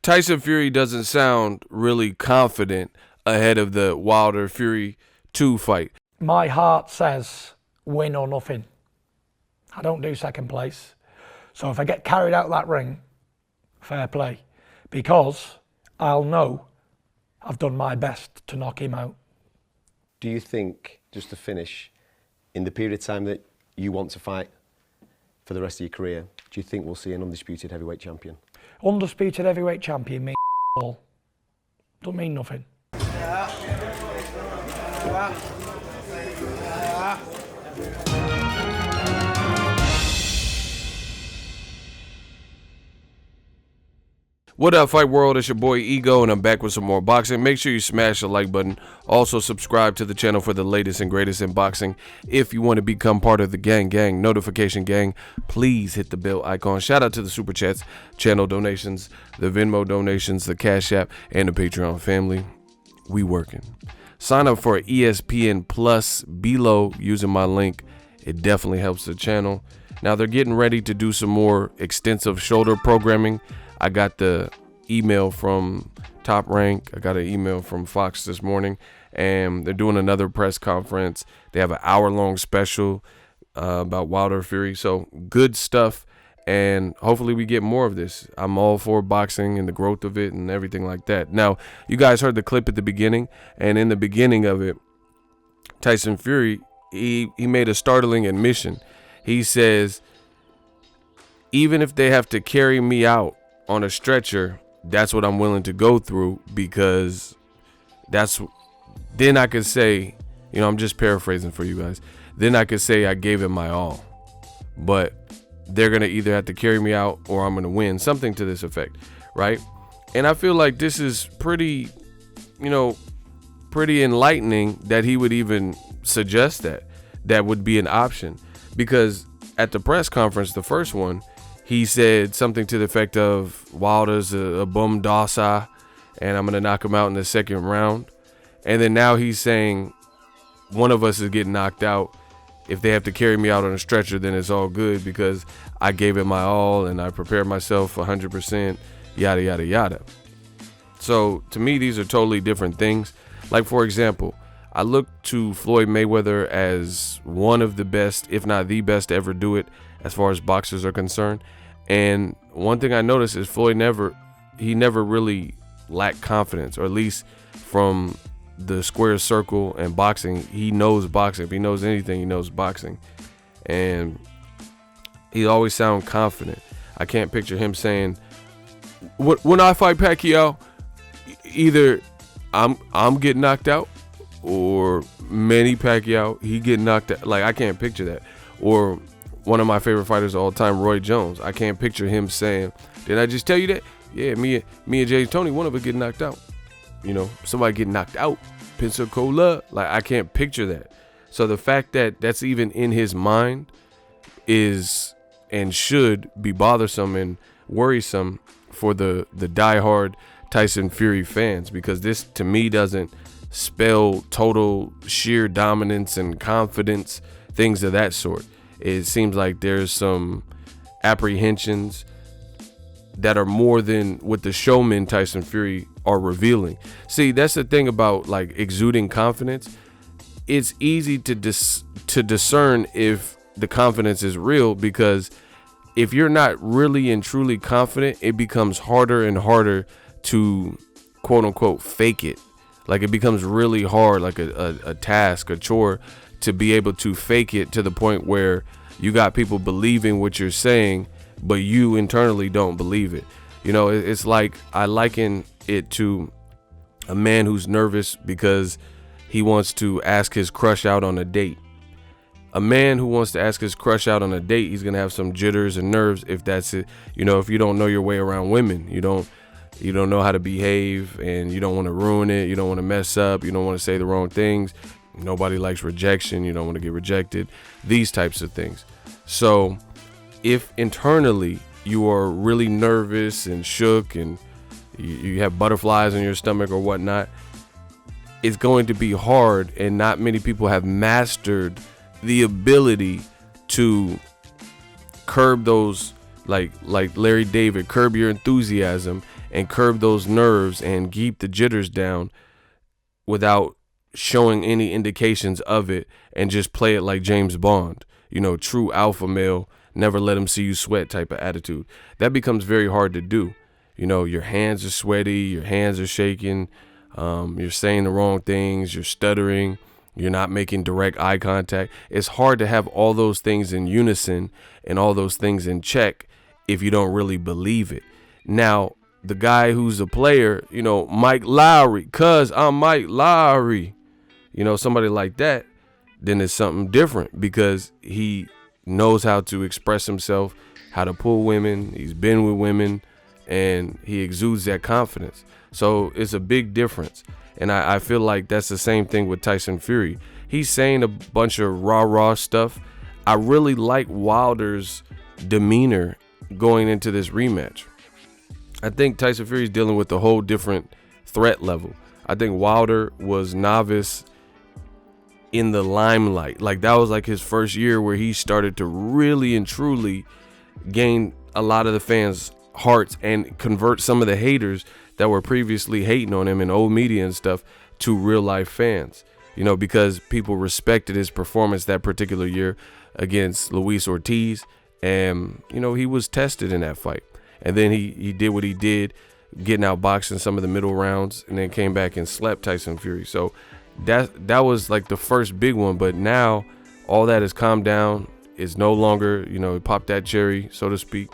Tyson Fury doesn't sound really confident ahead of the Wilder Fury 2 fight. My heart says win or nothing. I don't do second place. So if I get carried out that ring, fair play. Because I'll know I've done my best to knock him out. Do you think, just to finish, in the period of time that you want to fight for the rest of your career, do you think we'll see an undisputed heavyweight champion? Undisputed heavyweight champion means all. Don't mean nothing. What up, Fight World? It's your boy Ego, and I'm back with some more boxing. Make sure you smash the like button. Also, subscribe to the channel for the latest and greatest in boxing. If you want to become part of the gang notification gang, please hit the bell icon. Shout out to the Super Chats, channel donations, the Venmo donations, the Cash App, and the Patreon family. We working. Sign up for ESPN Plus below using my link. It definitely helps the channel. Now, they're getting ready to do some more extensive shoulder programming. I got the email from Top Rank. I got an email from Fox this morning, and they're doing another press conference. They have an hour-long special about Wilder Fury. So good stuff, and hopefully we get more of this. I'm all for boxing and the growth of it and everything like that. Now, you guys heard the clip at the beginning, and in the beginning of it, Tyson Fury, he made a startling admission. He says, even if they have to carry me out on a stretcher, that's what I'm willing to go through, because then I could say, I'm just paraphrasing for you guys. Then I could say I gave it my all, but they're going to either have to carry me out or I'm going to win, something to this effect. Right. And I feel like this is pretty enlightening that he would even suggest that would be an option, because at the press conference, the first one, he said something to the effect of Wilder's a bum dosa, and I'm going to knock him out in the second round. And then now he's saying one of us is getting knocked out. If they have to carry me out on a stretcher, then it's all good because I gave it my all and I prepared myself 100%, yada, yada, yada. So to me, these are totally different things. Like, for example, I look to Floyd Mayweather as one of the best, if not the best to ever do it as far as boxers are concerned. And one thing I noticed is Floyd never really lacked confidence, or at least from the square circle and boxing, he knows boxing. If he knows anything, he knows boxing. And he always sounds confident. I can't picture him saying, when I fight Pacquiao, either I'm getting knocked out or Manny Pacquiao, he getting knocked out. Like, I can't picture that. Or one of my favorite fighters of all time, Roy Jones. I can't picture him saying, did I just tell you that? Yeah, me and James Tony, one of us getting knocked out. Somebody getting knocked out. Pensacola. Like, I can't picture that. So the fact that that's even in his mind is and should be bothersome and worrisome for the diehard Tyson Fury fans, because this to me doesn't spell total sheer dominance and confidence, things of that sort. It seems like there's some apprehensions that are more than what the showman Tyson Fury are revealing. See, that's the thing about like exuding confidence. It's easy to discern if the confidence is real, because if you're not really and truly confident, it becomes harder and harder to quote unquote fake it. Like, it becomes really hard, like a task, a chore, to be able to fake it to the point where you got people believing what you're saying, but you internally don't believe it. It's like, I liken it to a man who's nervous because he wants to ask his crush out on a date. A man who wants to ask his crush out on a date, he's going to have some jitters and nerves if that's it. If you don't know your way around women, you don't know how to behave, and you don't want to ruin it. You don't want to mess up. You don't want to say the wrong things. Nobody likes rejection. You don't want to get rejected. These types of things. So if internally you are really nervous and shook and you have butterflies in your stomach or whatnot, it's going to be hard, and not many people have mastered the ability to curb those, like Larry David, curb your enthusiasm and curb those nerves and keep the jitters down without showing any indications of it, and just play it like James Bond, you know, true alpha male, never let him see you sweat type of attitude. That becomes very hard to do. You know, your hands are sweaty, your hands are shaking, you're saying the wrong things, you're stuttering, you're not making direct eye contact. It's hard to have all those things in unison and all those things in check if you don't really believe it. Now, the guy who's a player, you know, Mike Lowry, cuz I'm Mike Lowry, you know, somebody like that, then it's something different because he knows how to express himself, how to pull women. He's been with women, and he exudes that confidence. So it's a big difference. And I feel like that's the same thing with Tyson Fury. He's saying a bunch of rah-rah stuff. I really like Wilder's demeanor going into this rematch. I think Tyson Fury is dealing with a whole different threat level. I think Wilder was novice in the limelight. Like, that was like his first year where he started to really and truly gain a lot of the fans' hearts and convert some of the haters that were previously hating on him in old media and stuff to real life fans, you know, because people respected his performance that particular year against Luis Ortiz. And, you know, he was tested in that fight. And then he did what he did, getting out boxing some of the middle rounds, and then came back and slept Tyson Fury. So that was like the first big one. But now all that has calmed down. It's no longer, you know, he popped that cherry, so to speak.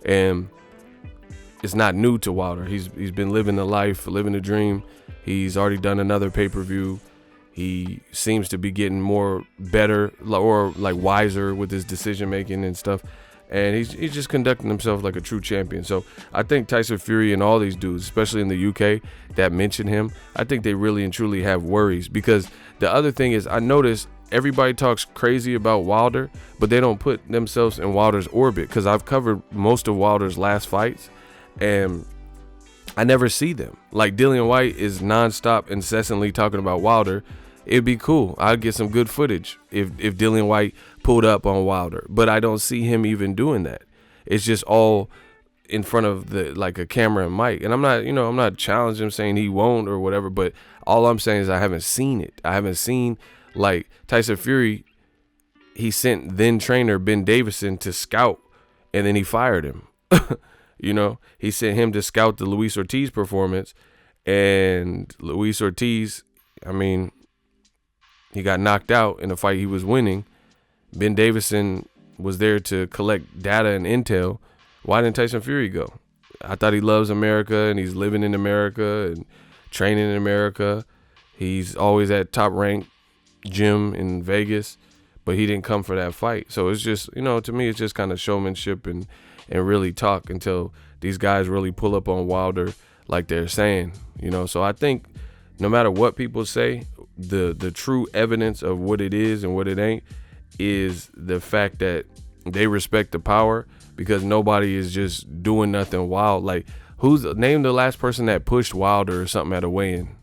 And it's not new to Wilder. He's been living the life, living the dream. He's already done another pay-per-view. He seems to be getting more better or like wiser with his decision making and stuff. And he's just conducting himself like a true champion. So I think Tyson Fury and all these dudes, especially in the UK that mention him, I think they really and truly have worries. Because the other thing is, I notice everybody talks crazy about Wilder, but they don't put themselves in Wilder's orbit. Because I've covered most of Wilder's last fights, and I never see them. Like, Dillian White is nonstop, incessantly talking about Wilder. It'd be cool. I'd get some good footage if Dillian White pulled up on Wilder, but I don't see him even doing that. It's just all in front of like a camera and mic. And I'm not challenging him saying he won't or whatever, but all I'm saying is I haven't seen it. I haven't seen, like, Tyson Fury, he sent then trainer Ben Davison to scout, and then he fired him. You know, he sent him to scout the Luis Ortiz performance, and Luis Ortiz, I mean, he got knocked out in a fight he was winning. Ben Davison was there to collect data and intel. Why didn't Tyson Fury go? I thought he loves America, and he's living in America and training in America. He's always at top ranked gym in Vegas, but he didn't come for that fight. So it's just, you know, to me, it's just kind of showmanship and really talk until these guys really pull up on Wilder like they're saying, you know. So I think no matter what people say, the true evidence of what it is and what it ain't is the fact that they respect the power, because nobody is just doing nothing wild. Like, name the last person that pushed Wilder or something at a weigh-in?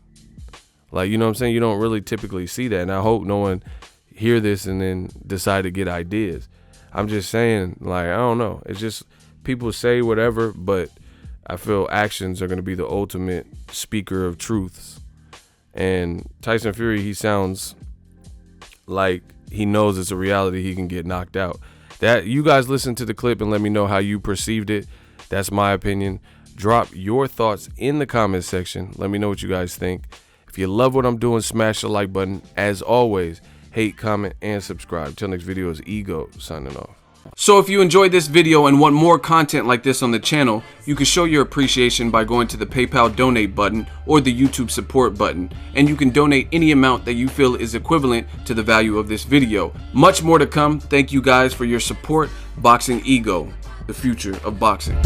Like, you know what I'm saying? You don't really typically see that. And I hope no one hear this and then decide to get ideas. I'm just saying, like, I don't know. It's just people say whatever, but I feel actions are going to be the ultimate speaker of truths. And Tyson Fury, he sounds like he knows it's a reality he can get knocked out. That, you guys listen to the clip and let me know how you perceived it. That's my opinion. Drop your thoughts in the comment section. Let me know what you guys think. If you love what I'm doing, smash the like button. As always, hate, comment, and subscribe. Till next video is Ego signing off. So if you enjoyed this video and want more content like this on the channel, you can show your appreciation by going to the PayPal donate button or the YouTube support button, and you can donate any amount that you feel is equivalent to the value of this video. Much more to come. Thank you guys for your support. Boxing Ego, the future of boxing.